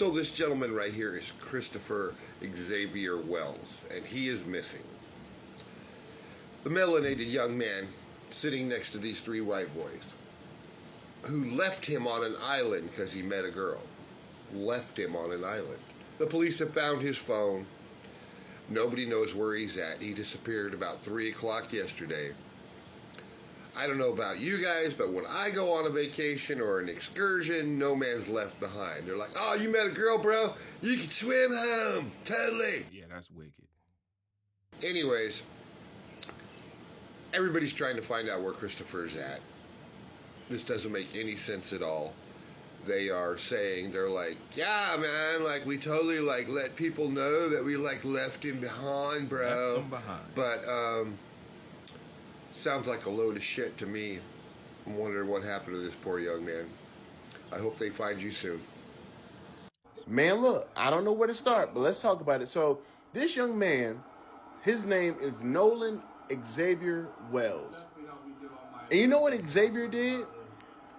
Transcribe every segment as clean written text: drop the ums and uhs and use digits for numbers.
So this gentleman right here is Christopher Xavier Wells, and he is missing. The melanated young man sitting next to these three white boys who left him on an island because he met a girl. Left him on an island. The police have found his phone. Nobody knows where he's at. He disappeared about 3 o'clock yesterday. I don't know about you guys, but when I go on a vacation or an excursion, no man's left behind. They're like, oh, you met a girl, bro? You can swim home. Totally. Yeah, that's wicked. Anyways, everybody's trying to find out where Christopher's at. This doesn't make any sense at all. They are saying, they're like, yeah, man, like, we totally, like, let people know that we, like, left him behind, bro. Left him behind. But, sounds like a load of shit to me. I'm wondering what happened to this poor young man. I hope they find you soon. Man, look, I don't know where to start, but let's talk about it. So, this young man, his name is Nolan Xavier Wells. And you know what Xavier did?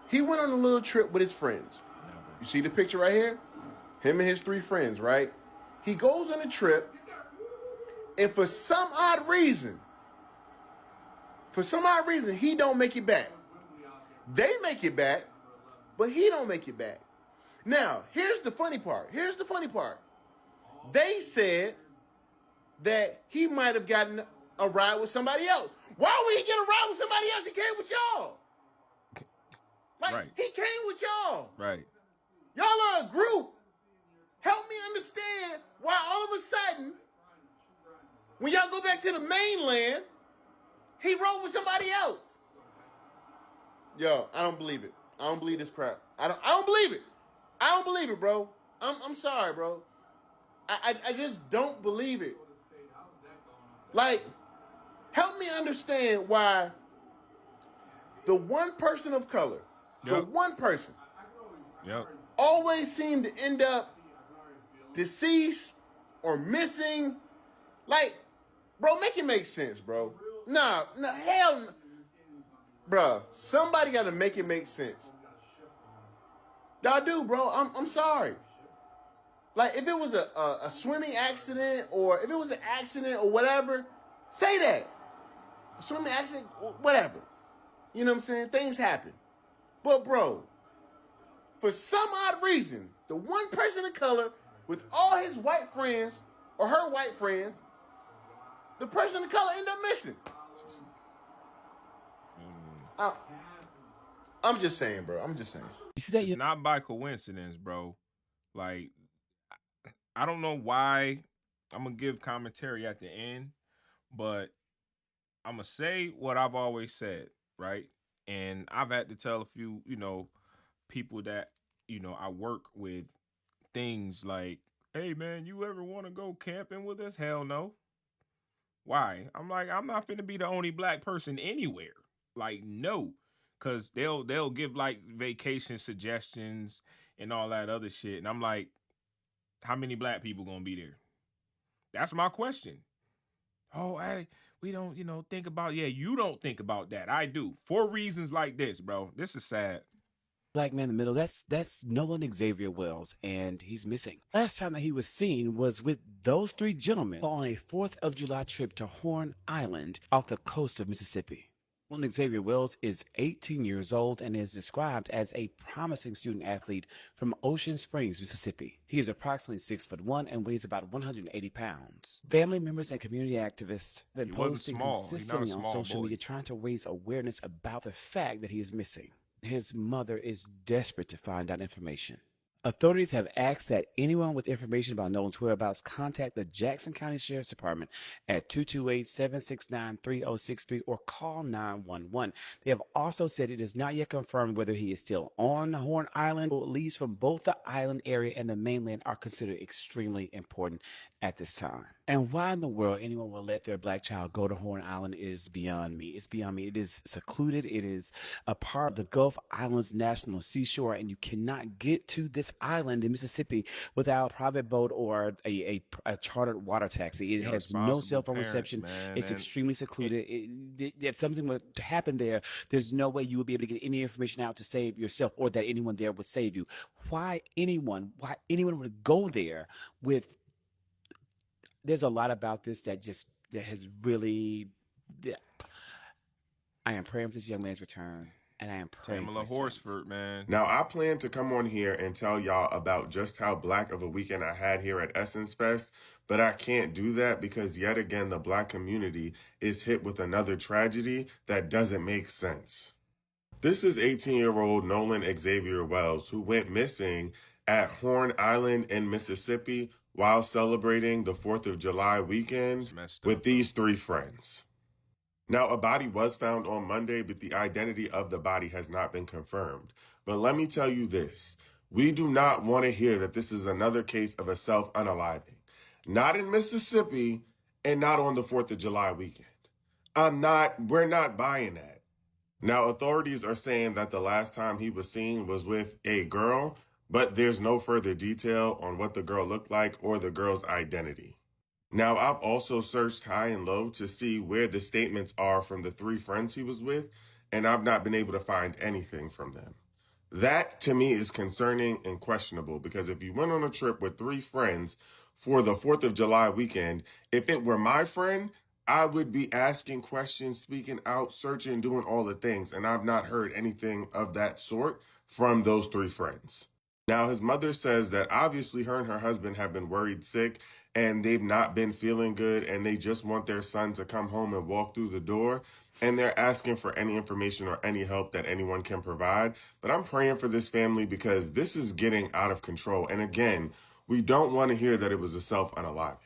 He went on a little trip with his friends. You see the picture right here? Him and his three friends, right? He goes on a trip, and for some odd reason, he don't make it back. They make it back, but he don't make it back. Now, here's the funny part. They said that he might have gotten a ride with somebody else. Why would he get a ride with somebody else? He came with y'all. Like, right. He came with y'all. Right. Y'all are a group. Help me understand why all of a sudden, when y'all go back to the mainland, he rode with somebody else. Yo, I don't believe it. I don't believe this crap. I don't believe it. I don't believe it, bro. I'm sorry, bro. I just don't believe it. Like, help me understand why the one person of color, the one person, always seem to end up deceased or missing. Like, bro, make it make sense, bro. Nah, hell no. Bruh, somebody got to make it make sense. Y'all do, bro. I'm sorry. Like, if it was a swimming accident or if it was an accident or whatever, say that. A swimming accident, whatever. You know what I'm saying? Things happen. But, bro, for some odd reason, the one person of color with all his white friends or her white friends, the person of color end up missing. I'm just saying, bro. I'm just saying. You see that? It's not by coincidence, bro. Like, I don't know why. I'm going to give commentary at the end, but I'm going to say what I've always said, right? And I've had to tell a few, people that, I work with things like, hey, man, you ever want to go camping with us? Hell no. Why? I'm like, I'm not finna be the only black person anywhere. Like, no. Because they'll give, like, vacation suggestions and all that other shit. And I'm like, how many black people gonna be there? That's my question. Oh, we don't, think about, you don't think about that. I do. For reasons like this, bro. This is sad. Black man in the middle, that's Nolan Xavier Wells, and he's missing. Last time that he was seen was with those three gentlemen on a 4th of July trip to Horn Island off the coast of Mississippi. Nolan Xavier Wells is 18 years old and is described as a promising student athlete from Ocean Springs, Mississippi. He is approximately 6'1" and weighs about 180 pounds. Family members and community activists have been posting consistently on social media trying to raise awareness about the fact that he is missing. His mother is desperate to find out information. Authorities have asked that anyone with information about Nolan's whereabouts contact the Jackson County Sheriff's Department at 228-769-3063 or call 911. They have also said it is not yet confirmed whether he is still on Horn Island. Leads from both the island area and the mainland are considered extremely important at this time. And why in the world anyone will let their black child go to Horn Island is beyond me. It's beyond me. It is secluded. It is a part of the Gulf Islands National Seashore, and you cannot get to this island in Mississippi without a private boat or a chartered water taxi. It Your has no cell responsible phone parents, reception. man. It's And extremely secluded. If something were to happen there, there's no way you would be able to get any information out to save yourself or that anyone there would save you. Why anyone would go there with there's a lot about this that has really. I am praying for this young man's return, and I am praying Tamala for his son. Horsford, man. Now, I plan to come on here and tell y'all about just how black of a weekend I had here at Essence Fest, but I can't do that because yet again, the black community is hit with another tragedy that doesn't make sense. This is 18-year-old Nolan Xavier Wells, who went missing at Horn Island in Mississippi while celebrating the 4th of July weekend It's messed with up, these three friends. Now, a body was found on Monday, but the identity of the body has not been confirmed. But let me tell you this. We do not want to hear that this is another case of a self-unaliving. Not in Mississippi and not on the 4th of July weekend. We're not buying that. Now, authorities are saying that the last time he was seen was with a girl, but there's no further detail on what the girl looked like or the girl's identity. Now, I've also searched high and low to see where the statements are from the three friends he was with, and I've not been able to find anything from them. That, to me, is concerning and questionable because if you went on a trip with three friends for the 4th of July weekend, if it were my friend, I would be asking questions, speaking out, searching, doing all the things, and I've not heard anything of that sort from those three friends. Now, his mother says that obviously her and her husband have been worried sick and they've not been feeling good and they just want their son to come home and walk through the door. And they're asking for any information or any help that anyone can provide. But I'm praying for this family because this is getting out of control. And again, we don't want to hear that it was a self-unaliving.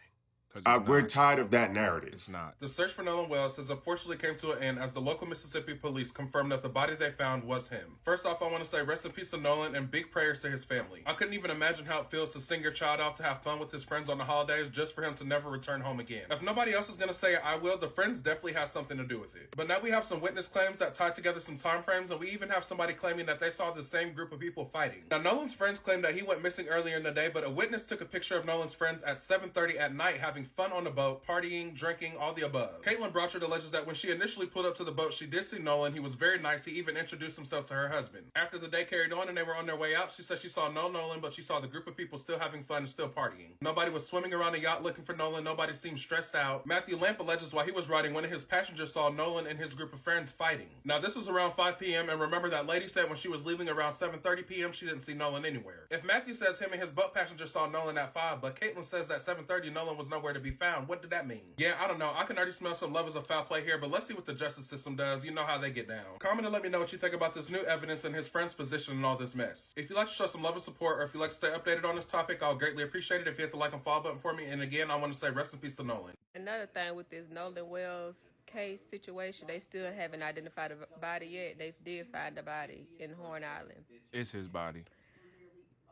We're tired of that narrative. It's not. The search for Nolan Wells has unfortunately came to an end as the local Mississippi police confirmed that the body they found was him. First off, I want to say rest in peace to Nolan and big prayers to his family. I couldn't even imagine how it feels to send your child out to have fun with his friends on the holidays just for him to never return home again. If nobody else is going to say it, I will. The friends definitely have something to do with it. But now we have some witness claims that tie together some time frames, and we even have somebody claiming that they saw the same group of people fighting. Now, Nolan's friends claim that he went missing earlier in the day, but a witness took a picture of Nolan's friends at 7:30 at night having fun on the boat, partying, drinking, all the above. Caitlin Brochard alleges that when she initially pulled up to the boat, she did see Nolan. He was very nice. He even introduced himself to her husband. After the day carried on and they were on their way out, she said she saw no Nolan, but she saw the group of people still having fun and still partying. Nobody was swimming around the yacht looking for Nolan. Nobody seemed stressed out. Matthew Lamp alleges while he was riding, one of his passengers saw Nolan and his group of friends fighting. Now, this was around 5 p.m., and remember that lady said when she was leaving around 7:30 p.m., she didn't see Nolan anywhere. If Matthew says him and his boat passenger saw Nolan at 5, but Caitlin says that 7:30 Nolan was nowhere to be found, what did that mean? Yeah, I don't know. I can already smell some levels of foul play here, but let's see what the justice system does. You know how they get down. Comment and let me know what you think about this new evidence and his friend's position in all this mess. If you'd like to show some love and support, or if you'd like to stay updated on this topic, I'll greatly appreciate it if you hit the like and follow button for me. And again, I want to say rest in peace to Nolan. Another thing with this Nolan Wells case situation, they still haven't identified the body yet. They did find the body in Horn Island. It's his body.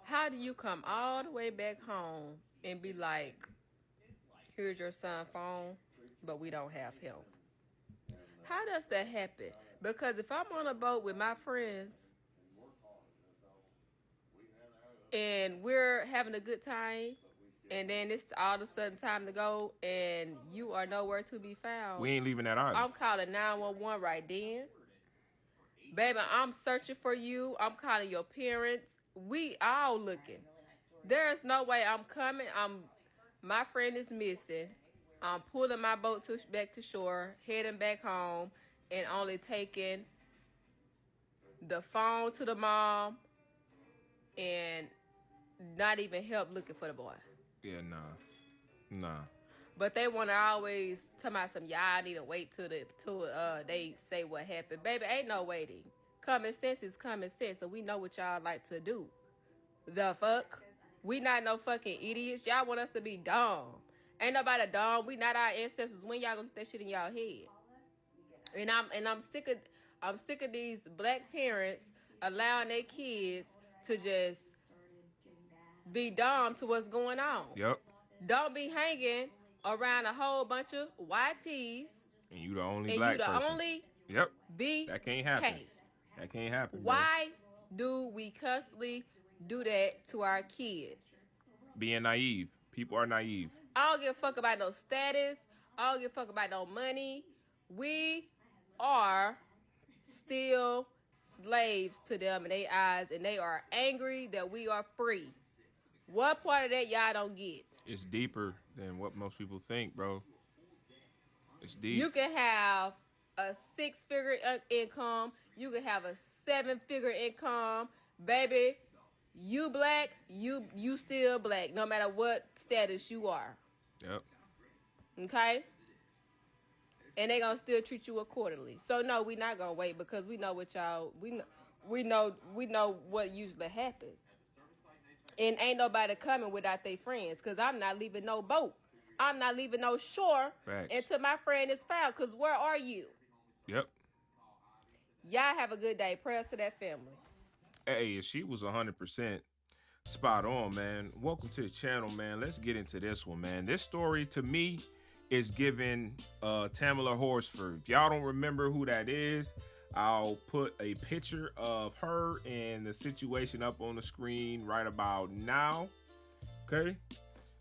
How do you come all the way back home and be like, here's your son's phone, but we don't have him? How does that happen? Because if I'm on a boat with my friends and we're having a good time, and then it's all of a sudden time to go, and you are nowhere to be found, We ain't leaving that island. I'm calling 911 right then. Baby, I'm searching for you. I'm calling your parents. We all looking. There's no way I'm coming. My friend is missing. I'm pulling my boat back to shore, heading back home, and only taking the phone to the mom and not even help looking for the boy. Yeah, nah. But they want to always tell me some, y'all need to wait till they say what happened. Baby, ain't no waiting. Common sense is common sense, and we know what y'all like to do. The fuck? We not no fucking idiots. Y'all want us to be dumb. Ain't nobody dumb. We not our ancestors. When y'all gonna get that shit in y'all head? And I'm sick of these black parents allowing their kids to just be dumb to what's going on. Yep. Don't be hanging around a whole bunch of YTs. And you the only And black you the person. only Yep. BK. That can't happen. That can't happen. Why do we constantly do that to our kids? Being naive. People are naive. I don't give a fuck about no status. I don't give a fuck about no money. We are still slaves to them in their eyes, and they are angry that we are free. What part of that y'all don't get? It's deeper than what most people think, bro. It's deep. You can have a 6-figure income. You can have a 7-figure income. Baby, you black, you still black, no matter what status you are. Yep. Okay? And they gonna still treat you accordingly. So no, we not gonna wait because we know what y'all we know what usually happens. And ain't nobody coming without their friends, cause I'm not leaving no boat. I'm not leaving no shore until my friend is found. Cause where are you? Yep. Y'all have a good day. Prayers to that family. Hey, she was 100% spot on, man. Welcome to the channel, man. Let's get into this one, man. This story, to me, is giving Tamala Horsford. If y'all don't remember who that is, I'll put a picture of her and the situation up on the screen right about now. Okay?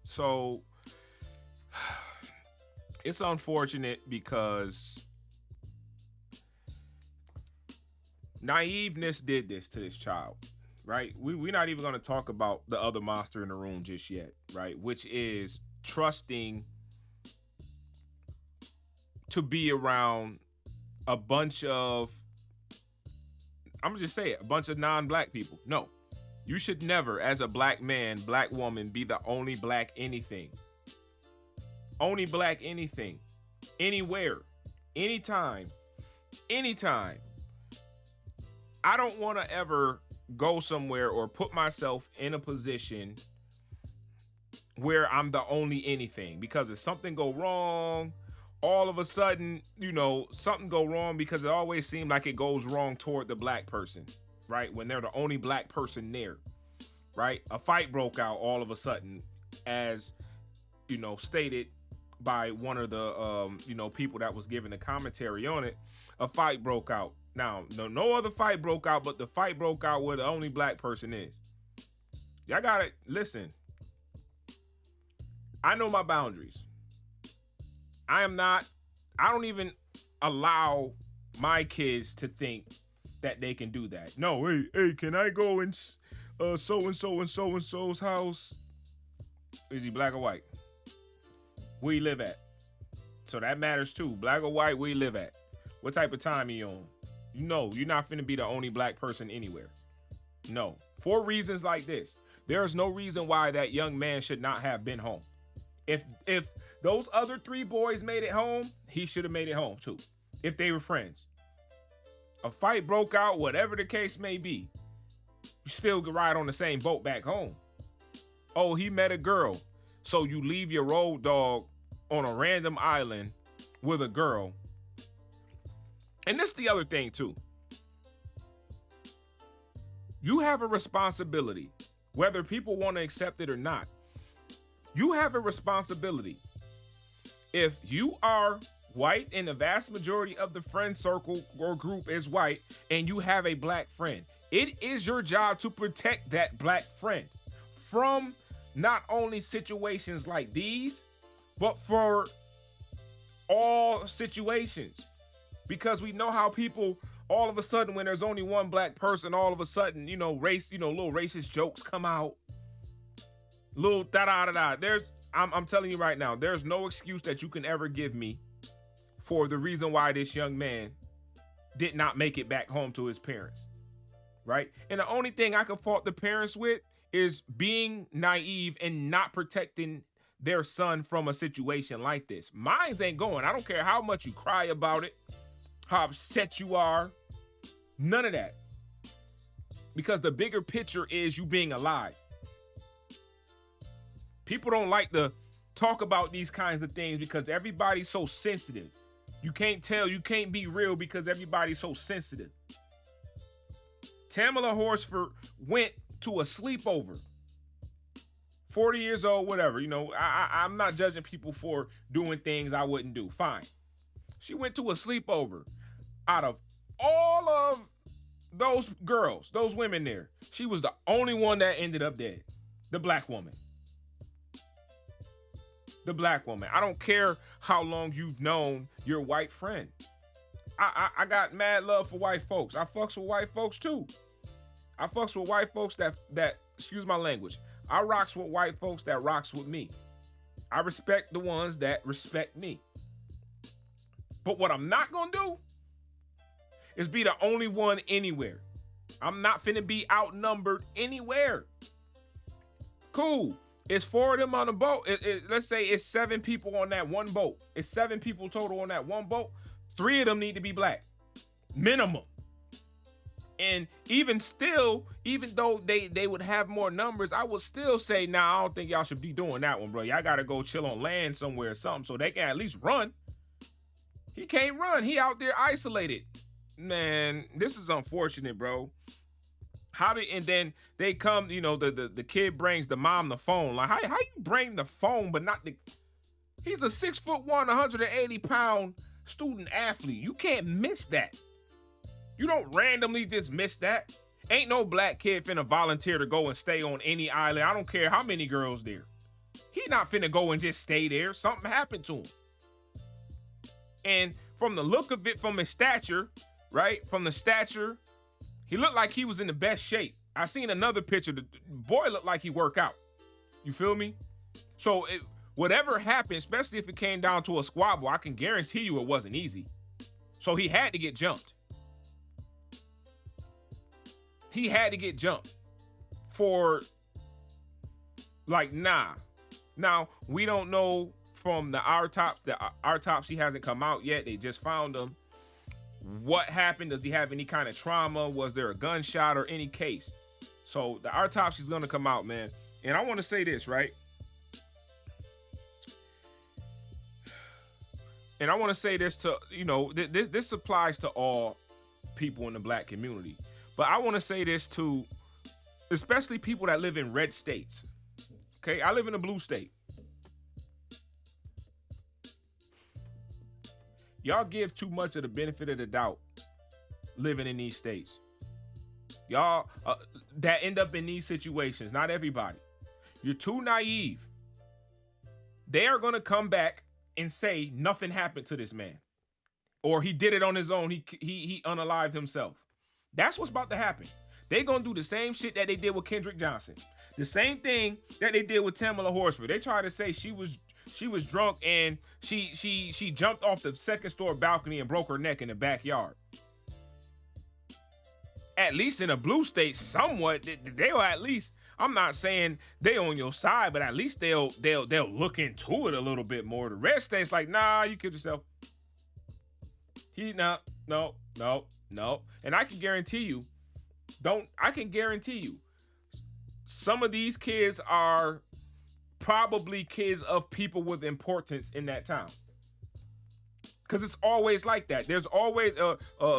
So, it's unfortunate because naiveness did this to this child, right? We're not even going to talk about the other monster in the room just yet, right? Which is trusting to be around a bunch of, I'm going to just say it, a bunch of non-black people. No, you should never, as a black man, black woman, be the only black anything. Only black anything. Anywhere. Anytime. Anytime. I don't want to ever go somewhere or put myself in a position where I'm the only anything, because if something go wrong, all of a sudden, something go wrong, because it always seems like it goes wrong toward the black person, right? When they're the only black person there, right? A fight broke out all of a sudden, as, stated by one of the, people that was giving the commentary on it. A fight broke out. Now, no other fight broke out, but the fight broke out where the only black person is. Y'all gotta listen. I know my boundaries. I don't even allow my kids to think that they can do that. No, hey, can I go in so-and-so and so-and-so's house? Is he black or white? Where you live at? So that matters too. Black or white, where you live at? What type of time are you on? You're not finna be the only black person anywhere. No. For reasons like this, there is no reason why that young man should not have been home. If those other 3 boys made it home, he should have made it home too, if they were friends. A fight broke out, whatever the case may be, you still could ride on the same boat back home. Oh, he met a girl, so you leave your road dog on a random island with a girl. And this is the other thing too. You have a responsibility, whether people want to accept it or not. You have a responsibility. If you are white and the vast majority of the friend circle or group is white and you have a black friend, it is your job to protect that black friend from not only situations like these, but for all situations. Because we know how people, all of a sudden, when there's only one black person, all of a sudden, little racist jokes come out. Little da-da-da-da. I'm telling you right now, there's no excuse that you can ever give me for the reason why this young man did not make it back home to his parents, right? And the only thing I can fault the parents with is being naive and not protecting their son from a situation like this. Mines ain't going. I don't care how much you cry about it, how upset you are, none of that. Because the bigger picture is you being alive. People don't like to talk about these kinds of things because everybody's so sensitive. You can't be real because everybody's so sensitive. Tamala Horsford went to a sleepover 40 years old, whatever. You know, I'm not judging people for doing things I wouldn't do. Fine. She went to a sleepover. Out of all of those girls, those women there, she was the only one that ended up dead. The black woman. The black woman. I don't care how long you've known your white friend. I got mad love for white folks. I fucks with white folks too. I fucks with white folks that excuse my language. I rocks with white folks that rocks with me. I respect the ones that respect me. But what I'm not gonna do is be the only one anywhere. I'm not finna be outnumbered anywhere. Cool. It's 4 of them on the boat. Let's say it's 7 people on that one boat. It's 7 people total on that one boat. 3 of them need to be black. Minimum. And even still, even though they would have more numbers, I would still say, nah, I don't think y'all should be doing that one, bro. Y'all gotta go chill on land somewhere or something so they can at least run. He can't run. He out there isolated. Man, this is unfortunate, bro. And then they come, you know, the kid brings the mom the phone. Like, how you bring the phone, but not the... He's a 6'1", 180-pound student athlete. You can't miss that. You don't randomly just miss that. Ain't no black kid finna volunteer to go and stay on any island. I don't care how many girls there. He not finna go and just stay there. Something happened to him. And from the look of it, from his stature, right? From the stature, he looked like he was in the best shape. I seen another picture. The boy looked like he worked out. You feel me? So whatever happened, especially if it came down to a squabble, I can guarantee you it wasn't easy. So he had to get jumped. He had to get jumped for, like, nah. Now, we don't know from the autopsy hasn't come out yet. They just found him. What happened? Does he have any kind of trauma? Was there a gunshot or any case? So the autopsy is going to come out, man. And I want to say this, right? And I want to say this to, you know, this applies to all people in the black community. But I want to say this to especially people that live in red states. Okay, I live in a blue state. Y'all give too much of the benefit of the doubt living in these states. Y'all that end up in these situations, not everybody. You're too naive. They are going to come back and say nothing happened to this man. Or he did it on his own. He unalived himself. That's what's about to happen. They're going to do the same shit that they did with Kendrick Johnson. The same thing that they did with Tamala Horsford. They tried to say she was drunk and she jumped off the second story balcony and broke her neck in the backyard. At least in a blue state, somewhat, they'll at least, I'm not saying they on your side, but at least they'll look into it a little bit more. The red state's like, nah, you killed yourself. No. And I can guarantee you, some of these kids are probably kids of people with importance in that town. Because it's always like that. There's always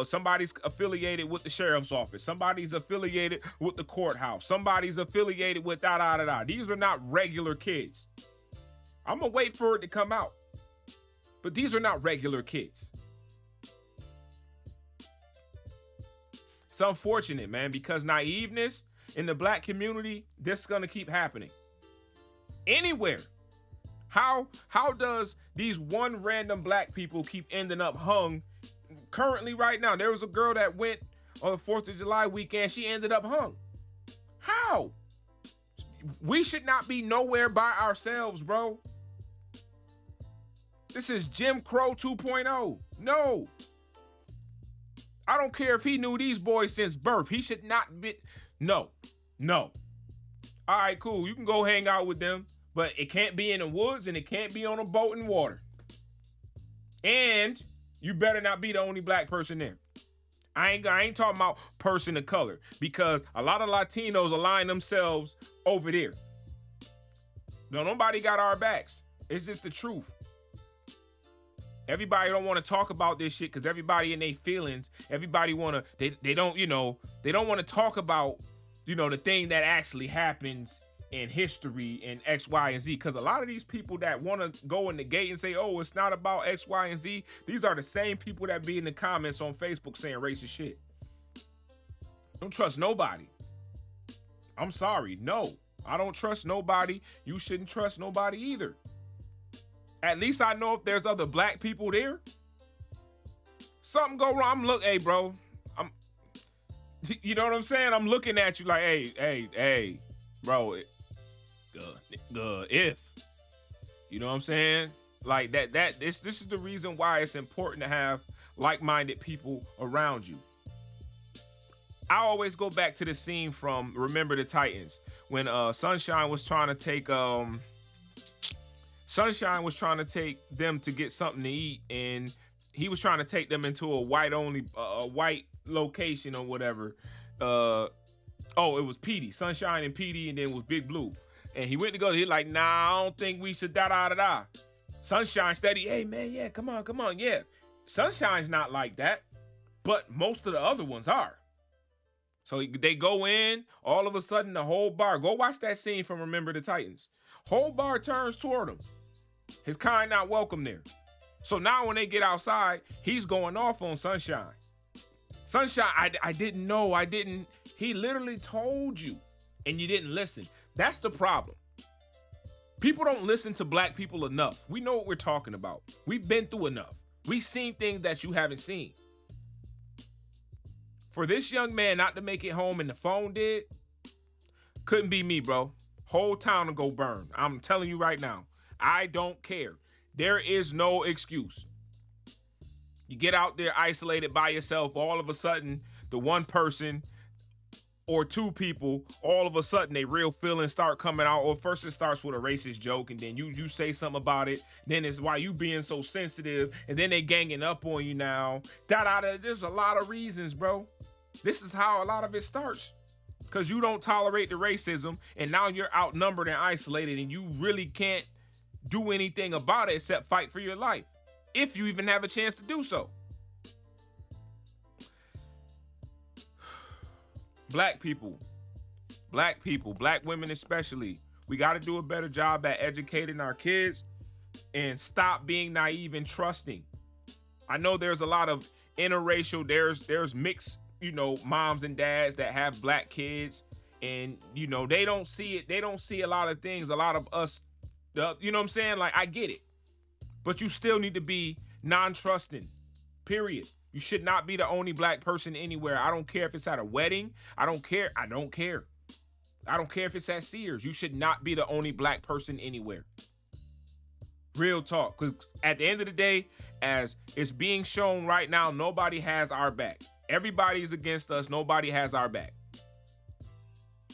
somebody's affiliated with the sheriff's office. Somebody's affiliated with the courthouse. Somebody's affiliated with da-da-da-da. These are not regular kids. I'm going to wait for it to come out. But these are not regular kids. It's unfortunate, man, because naiveness in the black community, this is going to keep happening. Anywhere. How does these one random black people keep ending up hung currently right now? There was a girl that went on the 4th of July weekend. She ended up hung. How? We should not be nowhere by ourselves, bro. This is Jim Crow 2.0. No. I don't care if he knew these boys since birth. He should not be. No. All right, cool. You can go hang out with them, but it can't be in the woods and it can't be on a boat in water. And you better not be the only black person there. I ain't talking about person of color, because a lot of Latinos align themselves over there. No, nobody got our backs. It's just the truth. Everybody don't want to talk about this shit because everybody in their feelings. Everybody want to, they don't want to talk about, the thing that actually happens in history and X, Y, and Z. Because a lot of these people that want to go in the gate and say, oh, it's not about X, Y, and Z, these are the same people that be in the comments on Facebook saying racist shit. Don't trust nobody. I'm sorry. No, I don't trust nobody. You shouldn't trust nobody either. At least I know if there's other black people there. Something go wrong. Hey, bro. You know what I'm saying? I'm looking at you like, hey, bro. If. You know what I'm saying? Like this is the reason why it's important to have like-minded people around you. I always go back to the scene from Remember the Titans when Sunshine was trying to take them to get something to eat, and he was trying to take them into a white location or whatever. It was Petey, Sunshine and Petey, and then it was Big Blue. And he went to go, he's like, nah, I don't think we should da. Sunshine steady, hey man, yeah, come on, yeah. Sunshine's not like that, but most of the other ones are. So they go in, all of a sudden the whole bar, go watch that scene from Remember the Titans. Whole bar turns toward him. His kind not welcome there. So now when they get outside, he's going off on Sunshine. Sunshine, I didn't know, he literally told you and you didn't listen. That's the problem. People don't listen to black people enough. We know what we're talking about. We've been through enough. We've seen things that you haven't seen. For this young man not to make it home and the phone did, couldn't be me, bro. Whole town to go burn. I'm telling you right now. I don't care. There is no excuse. You get out there isolated by yourself, all of a sudden, the one person or two people, all of a sudden, they real feelings start coming out. Or first it starts with a racist joke, and then you say something about it. Then it's why you being so sensitive, and then they ganging up on you now. There's a lot of reasons, bro. This is how a lot of it starts. Because you don't tolerate the racism, and now you're outnumbered and isolated, and you really can't do anything about it except fight for your life. If you even have a chance to do so. Black people, black women especially, we got to do a better job at educating our kids and stop being naive and trusting. I know there's a lot of interracial, there's mixed, moms and dads that have black kids, and they don't see it. They don't see a lot of things. A lot of us, you know what I'm saying? Like, I get it, but you still need to be non-trusting, period. You should not be the only black person anywhere. I don't care if it's at a wedding. I don't care. I don't care if it's at Sears. You should not be the only black person anywhere. Real talk. Because at the end of the day, as it's being shown right now, nobody has our back. Everybody's against us. Nobody has our back.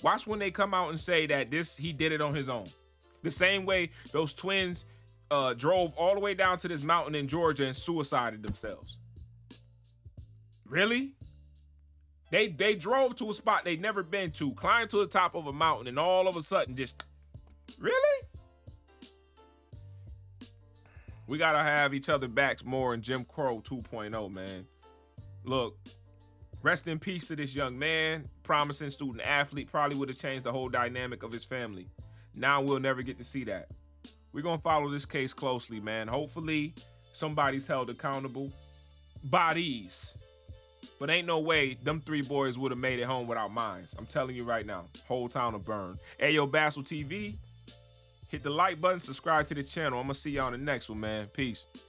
Watch when they come out and say that he did it on his own. The same way those twins drove all the way down to this mountain in Georgia and suicided themselves. Really? They drove to a spot they'd never been to, climbed to the top of a mountain, and all of a sudden just, really? We gotta have each other backs more in Jim Crow 2.0, man. Look, rest in peace to this young man, promising student athlete, probably would have changed the whole dynamic of his family. Now we'll never get to see that. We're gonna follow this case closely, man. Hopefully somebody's held accountable. Bodies. But ain't no way them three boys would have made it home without mines. I'm telling you right now. Whole town will burn. Hey, yo, Bassel TV. Hit the like button, subscribe to the channel. I'm going to see y'all on the next one, man. Peace.